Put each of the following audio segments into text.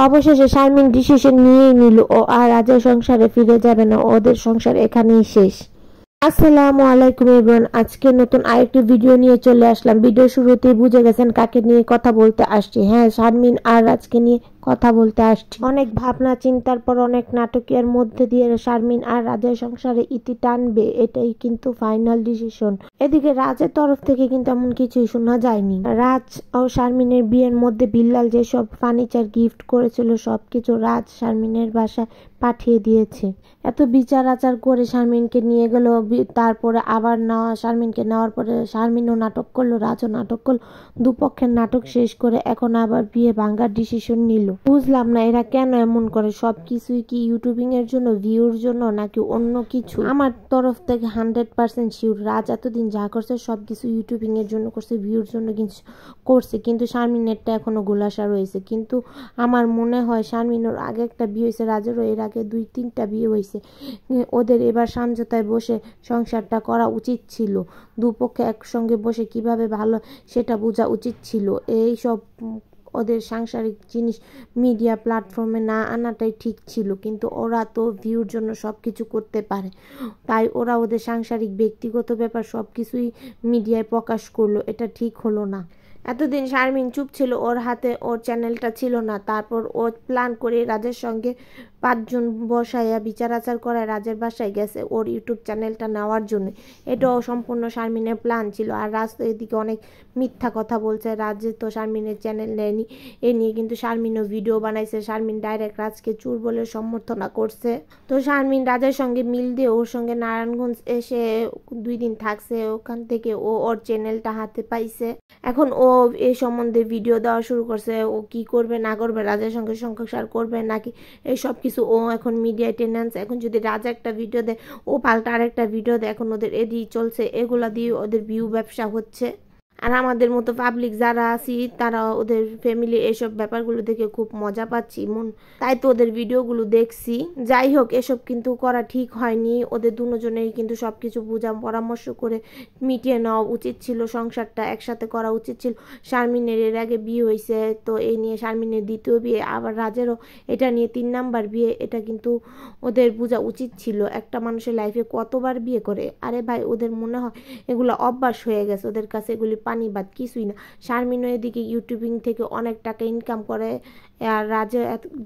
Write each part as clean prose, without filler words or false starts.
অবশেষে শারমিন ডিসিশন নিয়েই নিল, ও আর রাজের সংসারে ফিরে যাবে না, ওদের সংসার এখানেই শেষ। আসসালামু আলাইকুম এভরিওয়ান, আজকে নতুন আরেকটি ভিডিও নিয়ে চলে আসলাম। ভিডিও শুরুতেই বুঝে গেছেন কাকে নিয়ে কথা বলতে আসছি। হ্যাঁ, শারমিন আর রাজকে নিয়ে কথা বলতে আসছি। অনেক ভাবনা চিন্তার পর, অনেক নাটকের মধ্যে দিয়ে শারমিন আর রাজের সংসারে ইতি টানবে, এটাই কিন্তু ফাইনাল ডিসিশন। এদিকে রাজের তরফ থেকে কিন্তু এমন কিছুই শোনা যায়নি। রাজ ও শারমিনের বিয়ের মধ্যে বিল্লাল যেসব ফার্নিচার গিফট করেছিল সবকিছু রাজ শারমিনের বাসায় পাঠিয়ে দিয়েছে। এত বিচার আচার করে শারমিনকে নিয়ে গেল, তারপরে আবার শারমিনকে নেওয়ার পরে শারমিনও নাটক করলো, রাজও নাটক করলো। দুপক্ষের নাটক শেষ করে এখন আবার বিয়ে ভাঙার ডিসিশন নিল। বুঝলাম না এরা কেন এমন করে, সবকিছুই কি ইউটিউবিং এর জন্য, ভিউর জন্য, নাকি অন্য কিছু? আমার তরফ থেকে 100% শিওর রাজ এতদিন যা করছে সবকিছু ইউটিউবিং এর জন্য করছে, ভিউর জন্য কিছু করছে, কিন্তু শারমিনেরটা এখনো গোলাসা রয়েছে। কিন্তু আমার মনে হয় শারমিনের আগে একটা বিয়ে হয়েছে, রাজেরও এর আগে 2-3টা বিয়ে হয়েছে। ওদের এবার সমঝোতায় বসে সংসারটা করা উচিত ছিল। দুপক্ষে একসঙ্গে বসে কিভাবে ভালো সেটা বোঝা উচিত ছিল। এই সব ওদের সাংসারিক জিনিস মিডিয়া প্ল্যাটফর্মে না আনাটাই ঠিক ছিল, কিন্তু ওরা তো ভিউর জন্য সব কিছু করতে পারে, তাই ওরা ওদের সাংসারিক ব্যক্তিগত ব্যাপার সব কিছুই মিডিয়ায় প্রকাশ করলো। এটা ঠিক হলো না। এতদিন শারমিন চুপ ছিল, ওর হাতে ওর চ্যানেলটা ছিল না, তারপর ও প্ল্যান করে রাজের সঙ্গে 5 জন বসাইয়া বিচার আচার করায় রাজের বাসায় গেছে ওর ইউটিউব চ্যানেলটা নেওয়ার জন্য। এটাও সম্পূর্ণ শারমিনের প্ল্যান ছিল। আর রাজ তো এদিকে অনেক মিথ্যা কথা বলছে, রাজে তো শারমিনের চ্যানেল নেয়নি। এ নিয়ে কিন্তু শারমিনও ভিডিও বানাইছে, শারমিন ডাইরেক্ট রাজকে চুর বলে সম্বর্ধনা করছে। তো শারমিন রাজের সঙ্গে মিল দিয়ে ওর সঙ্গে নারায়ণগঞ্জ এসে 2 দিন থাকছে, ওখান থেকে ও ওর চ্যানেলটা হাতে পাইছে। এখন ও এই সম্বন্ধে ভিডিও দেওয়া শুরু করছে, ও কি করবে না করবে, রাজের সঙ্গে সংসার করবে নাকি, এই সব কিছু ও এখন মিডিয়ায় টেনে আনছে। এখন যদি রাজা একটা ভিডিও দেয়, ও পাল্টা আরেকটা ভিডিও দেয়, এখন ওদের এদিকে চলছে, এগুলা দিয়ে ওদের ভিউ ব্যবসা হচ্ছে। আর আমাদের মতো পাবলিক যারা আছি তারা ওদের ফ্যামিলি এসব ব্যাপারগুলো দেখে খুব মজা পাচ্ছি, তাই তো ওদের ভিডিওগুলো দেখছি। যাই হোক, এসব কিন্তু করা ঠিক হয়নি। ওদের দুজনেই কিন্তু সবকিছু বুঝা পরামর্শ করে মিটিয়ে নেওয়া উচিত ছিল, সংসারটা একসাথে করা উচিত ছিল। শারমিনের এর আগে বিয়ে হয়েছে, তো এই নিয়ে শারমিনের দ্বিতীয় বিয়ে, আবার রাজেরও এটা নিয়ে 3 নাম্বার বিয়ে। এটা কিন্তু ওদের বোঝা উচিত ছিল। একটা মানুষের লাইফে কতবার বিয়ে করে? আরে ভাই, ওদের মনে হয় এগুলো অভ্যাস হয়ে গেছে, ওদের কাছে এগুলি পানি বাদ কিছুই না। শারমিনও এদিকে ইউটিউবিং থেকে অনেক টাকা ইনকাম করে, আর রাজে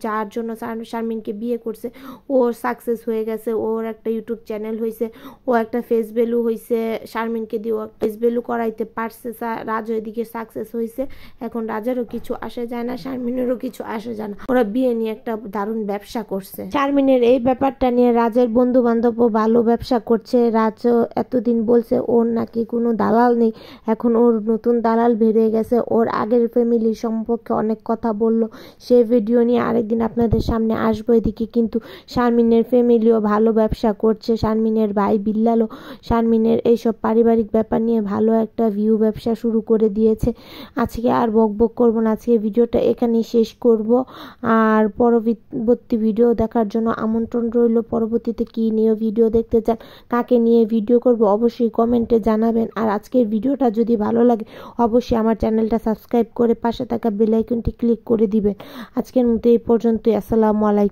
যার জন্য শারমিনকে বিয়ে করছে ওর সাকসেস হয়ে গেছে, ওর একটা ইউটিউব চ্যানেল হয়েছে, ও একটা ফেস ভ্যালু হয়েছে, শারমিনকে দিয়ে ও ফেস ভ্যালু করাইতে পারছে। রাজ এদিকে সাকসেস হয়েছে, এখন রাজেরও কিছু আসে যায় না, শারমিনেরও কিছু আসে যায় না। ওরা বিয়ে নিয়ে একটা দারুণ ব্যবসা করছে। শারমিনের এই ব্যাপারটা নিয়ে রাজের বন্ধু বান্ধবও ভালো ব্যবসা করছে। রাজও এতদিন বলছে ওর নাকি কোনো দালাল নেই, এখন ওর নতুন দালাল বেরিয়ে গেছে। ওর আগের ফ্যামিলির সম্পর্কে অনেক কথা বলল, সেই ভিডিও নিয়ে আরেকদিন আপনাদের সামনে আসবো। এদিকে কিন্তু শারমিনের ফ্যামিলিও ভালো ব্যবসা করছে, শারমিনের ভাই বিল্লালও শারমিনের এইসব পারিবারিক ব্যাপার নিয়ে ভালো একটা ভিউ ব্যবসা শুরু করে দিয়েছে। আজকে আর বকবক করবো না, আজকে ভিডিওটা এখানেই শেষ করব। আর পরবর্তী ভিডিও দেখার জন্য আমন্ত্রণ রইল। পরবর্তীতে কি নিয়ে ভিডিও দেখতে চান, কাকে নিয়ে ভিডিও করব, অবশ্যই কমেন্টে জানাবেন। আর আজকের ভিডিওটা যদি ভালো লাগে অবশ্যই আমার চ্যানেলটা সাবস্ক্রাইব করে পাশে থাকা বেল আইকনটি ক্লিক করে দিবেন। আজকের মতো এই পর্যন্তই। আসসালামু আলাইকুম।